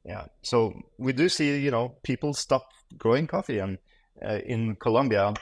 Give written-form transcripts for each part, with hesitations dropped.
Yeah. So we do see, people stop growing coffee. And in Colombia,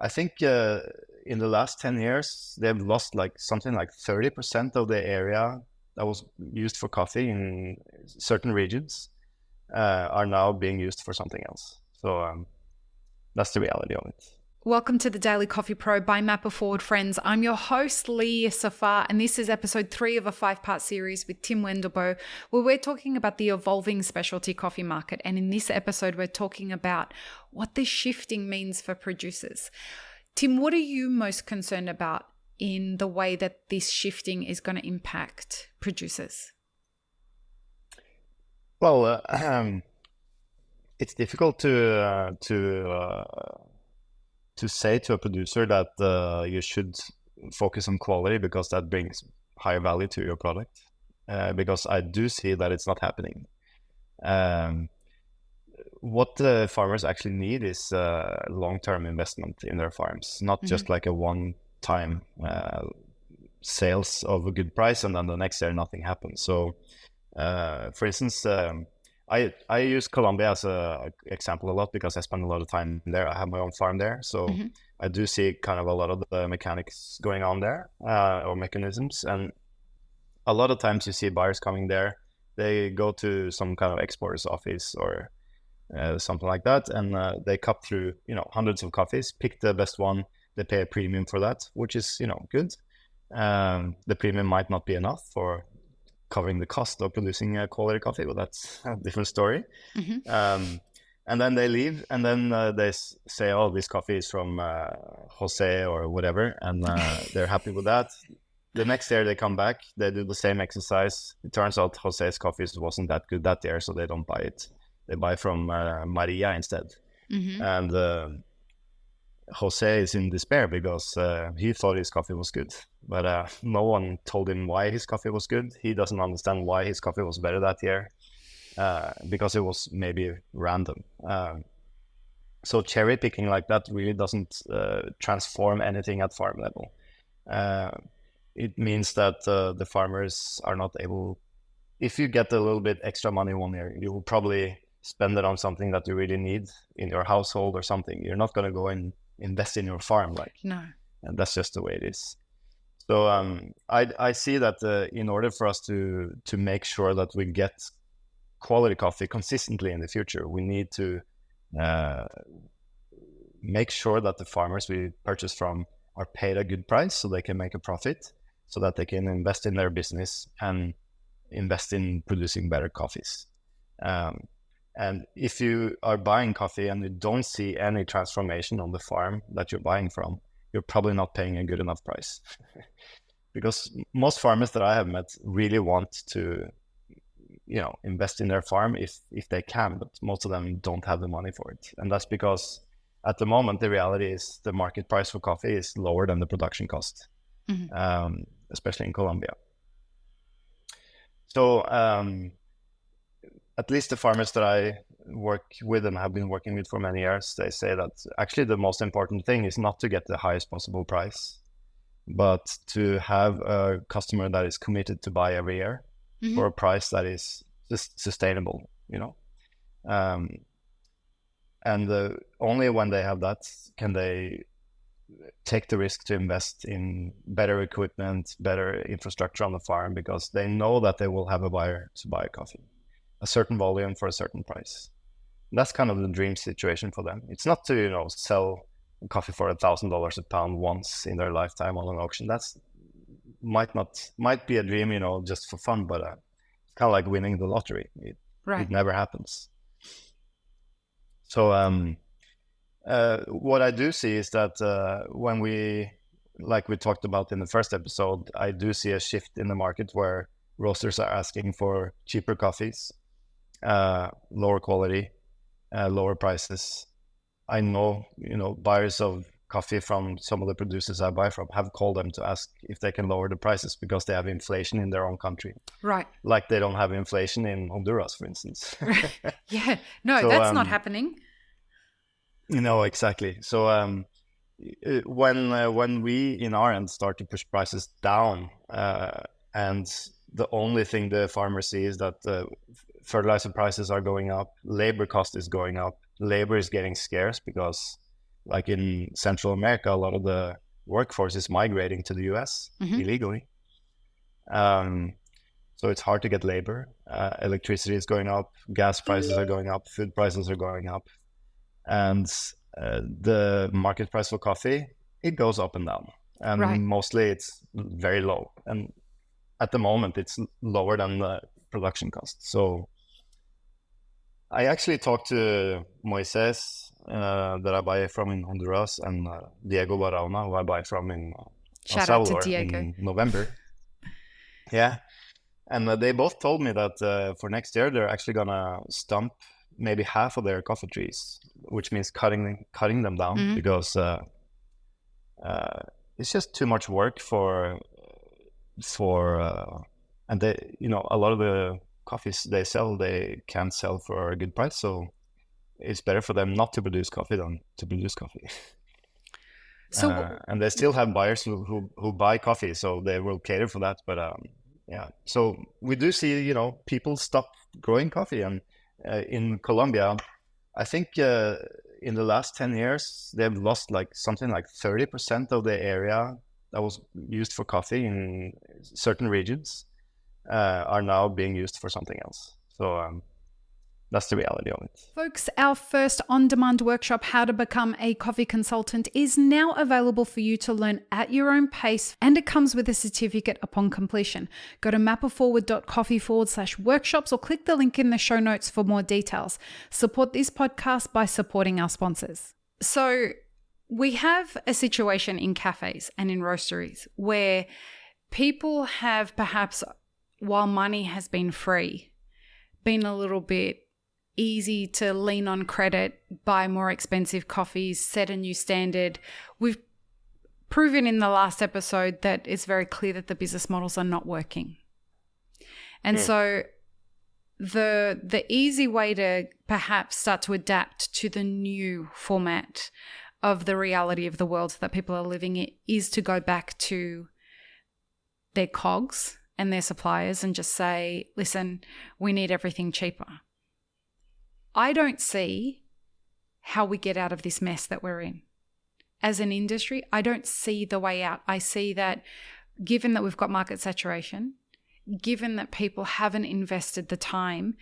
I think in the last 10 years, they've lost like something like 30% of the area that was used for coffee in certain regions are now being used for something else. So that's the reality of it. Welcome to the Daily Coffee Pro by Mapper Forward, friends. I'm your host, Lee Safar, and this is episode 3 of a 5-part series with Tim Wendelboe, where we're talking about the evolving specialty coffee market. And in this episode, we're talking about what this shifting means for producers. Tim, what are you most concerned about in the way that this shifting is going to impact producers? Well, it's difficult to say to a producer that you should focus on quality because that brings higher value to your product. Because I do see that it's not happening. What the farmers actually need is long-term investment in their farms, not just like a one-time sales of a good price and then the next year nothing happens. So, for instance, I use Colombia as an example a lot because I spend a lot of time there. I have my own farm there, so I do see kind of a lot of the mechanics going on there, or mechanisms. And a lot of times you see buyers coming there, they go to some kind of exporter's office or something like that, and they cup through, hundreds of coffees, pick the best one. They pay a premium for that, which is, good. The premium might not be enough for covering the cost of producing a quality coffee, but that's a different story. And then they leave, and then they say, oh, this coffee is from Jose or whatever, and they're happy with that. The next year they come back, they do the same exercise. It turns out Jose's coffee wasn't that good that year, so they don't buy it. They buy from Maria instead. And Jose is in despair because he thought his coffee was good, but no one told him why his coffee was good. He doesn't understand why his coffee was better that year because it was maybe random. So cherry picking like that really doesn't transform anything at farm level. It means that the farmers are not able. If you get a little bit extra money one year, you will probably spend it on something that you really need in your household or something. You're not going to go and invest in your farm, No. And that's just the way it is. So I see that in order for us to make sure that we get quality coffee consistently in the future, we need to make sure that the farmers we purchase from are paid a good price so they can make a profit, so that they can invest in their business and invest in producing better coffees. And if you are buying coffee and you don't see any transformation on the farm that you're buying from, you're probably not paying a good enough price. Because most farmers that I have met really want to, invest in their farm if they can, but most of them don't have the money for it. And that's because at the moment, the reality is the market price for coffee is lower than the production cost, especially in Colombia. So at least the farmers that I work with and have been working with for many years, they say that actually the most important thing is not to get the highest possible price, but to have a customer that is committed to buy every year for a price that is sustainable, and only when they have that can they take the risk to invest in better equipment, better infrastructure on the farm, because they know that they will have a buyer to buy coffee, a certain volume for a certain price. That's kind of the dream situation for them. It's not to, sell coffee for $1,000 a pound once in their lifetime on an auction. That's might be a dream, just for fun, but it's kind of like winning the lottery. It never happens. So what I do see is that when like we talked about in the first episode, I do see a shift in the market where roasters are asking for cheaper coffees, lower quality, lower prices. I know, buyers of coffee from some of the producers I buy from have called them to ask if they can lower the prices because they have inflation in their own country. Right. Like they don't have inflation in Honduras, for instance. Yeah. No, so, that's not happening. Exactly. So when we in our end start to push prices down, and the only thing the farmers see is that fertilizer prices are going up, labor cost is going up, labor is getting scarce because, like in Central America, a lot of the workforce is migrating to the US illegally. So it's hard to get labor. Electricity is going up, gas prices are going up, food prices are going up, and the market price for coffee, it goes up and down, and mostly it's very low. And at the moment, it's lower than the production cost. So I actually talked to Moises, that I buy from in Honduras, and Diego Barahona, who I buy from in El Salvador in November. Yeah. And they both told me that for next year, they're actually going to stump maybe half of their coffee trees, which means cutting them down because it's just too much work and they, a lot of the coffees they sell, they can't sell for a good price. So it's better for them not to produce coffee than to produce coffee. So and they still have buyers who buy coffee, so they will cater for that. But yeah, so we do see, people stop growing coffee. And in Colombia, I think in the last 10 years, they've lost something like 30% of the area that was used for coffee in certain regions are now being used for something else. So that's the reality of it. Folks, our first on-demand workshop, How to Become a Coffee Consultant, is now available for you to learn at your own pace, and it comes with a certificate upon completion. Go to mapitforward.coffee/workshops or click the link in the show notes for more details. Support this podcast by supporting our sponsors. So we have a situation in cafes and in roasteries where people have perhaps, while money has been free, been a little bit easy to lean on credit, buy more expensive coffees, set a new standard. We've proven in the last episode that it's very clear that the business models are not working. And so the easy way to perhaps start to adapt to the new format of the reality of the world that people are living in is to go back to their cogs and their suppliers and just say, listen, we need everything cheaper. I don't see how we get out of this mess that we're in. As an industry, I don't see the way out. I see that given that we've got market saturation, given that people haven't invested the time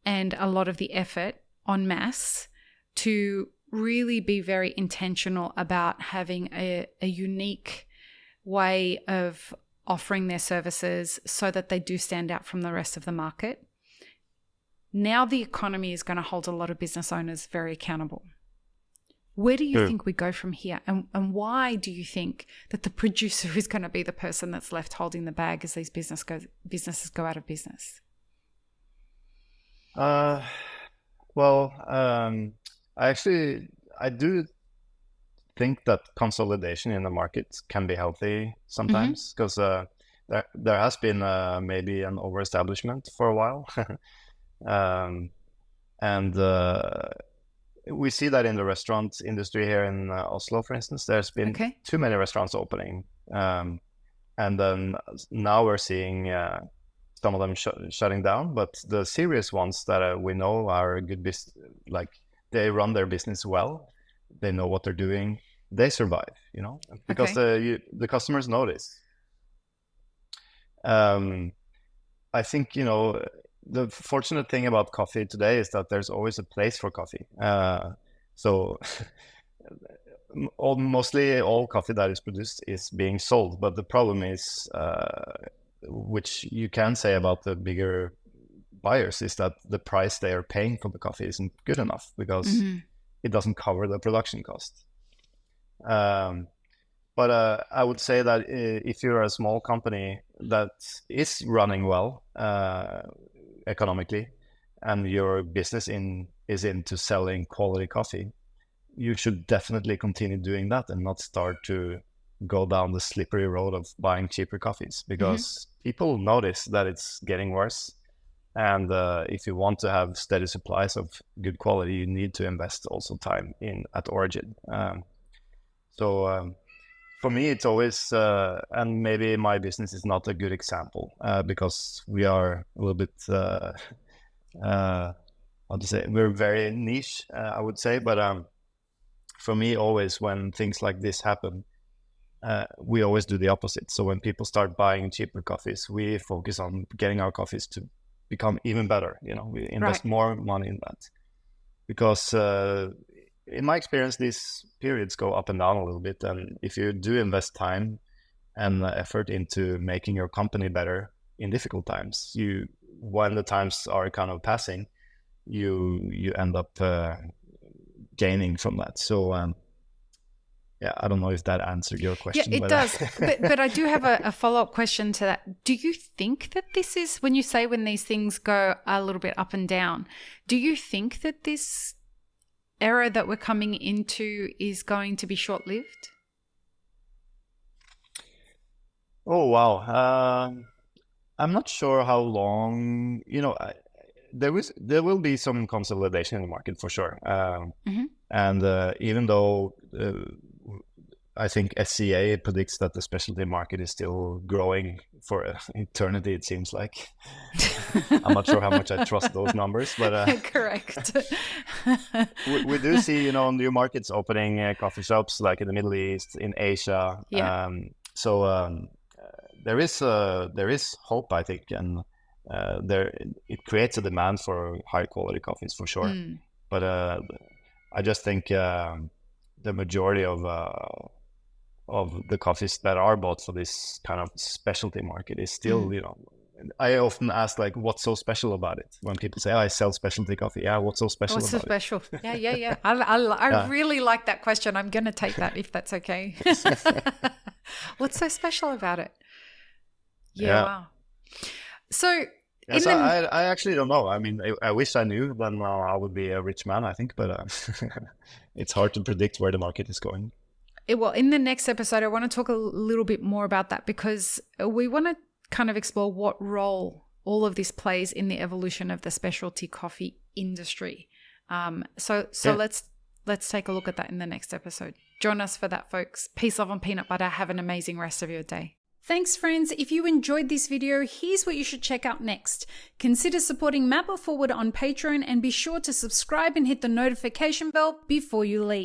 and a lot of the effort en masse to really be very intentional about having a unique way of offering their services so that they do stand out from the rest of the market. Now the economy is going to hold a lot of business owners very accountable. Where do you think we go from here? And why do you think that the producer is going to be the person that's left holding the bag as these businesses go out of business? I do think that consolidation in the market can be healthy sometimes because there has been maybe an over-establishment for a while. We see that in the restaurant industry here in Oslo, for instance. There's been too many restaurants opening. And then now we're seeing some of them shutting down. But the serious ones that we know are good business, like they run their business well. They know what they're doing. They survive, because the customers notice. I think, the fortunate thing about coffee today is that there's always a place for coffee. So mostly all coffee that is produced is being sold. But the problem is, which you can say about the bigger buyers, is that the price they are paying for the coffee isn't good enough because it doesn't cover the production cost. But I would say that if you're a small company that is running well economically, and your business is into selling quality coffee, you should definitely continue doing that and not start to go down the slippery road of buying cheaper coffees, because people notice that it's getting worse. And if you want to have steady supplies of good quality, you need to invest also time at origin. So for me, it's always, and maybe my business is not a good example because we are a little bit how to say, we're very niche, I would say. But for me, always when things like this happen, we always do the opposite. So when people start buying cheaper coffees, we focus on getting our coffees to become even better. We invest more money in that, because in my experience, these periods go up and down a little bit. And if you do invest time and effort into making your company better in difficult times, when the times are kind of passing, you end up gaining from that. So I don't know if that answered your question. Yeah, it does. but I do have a follow-up question to that. Do you think that this is, when you say when these things go a little bit up and down, do you think that this era that we're coming into is going to be short-lived? Oh, wow. I'm not sure how long, there will be some consolidation in the market for sure. And even though I think SCA predicts that the specialty market is still growing for eternity, it seems like. I'm not sure how much I trust those numbers, but correct. we do see, new markets opening, coffee shops like in the Middle East, in Asia. Yeah. There is hope, I think, and it creates a demand for high quality coffees for sure. But I just think the majority of the coffees that are bought for this kind of specialty market is still, I often ask, like, what's so special about it? When people say, I sell specialty coffee. Yeah, what's so special about it? What's so special? Yeah. I really like that question. I'm going to take that if that's okay. What's so special about it? Yeah. Wow. So... Yes, I actually don't know. I mean, I wish I knew, then I would be a rich man, I think. But it's hard to predict where the market is going. Well, in the next episode, I want to talk a little bit more about that, because we want to kind of explore what role all of this plays in the evolution of the specialty coffee industry. So let's take a look at that in the next episode. Join us for that, folks. Peace, love, and peanut butter. Have an amazing rest of your day. Thanks, friends. If you enjoyed this video, here's what you should check out next. Consider supporting Map It Forward on Patreon, and be sure to subscribe and hit the notification bell before you leave.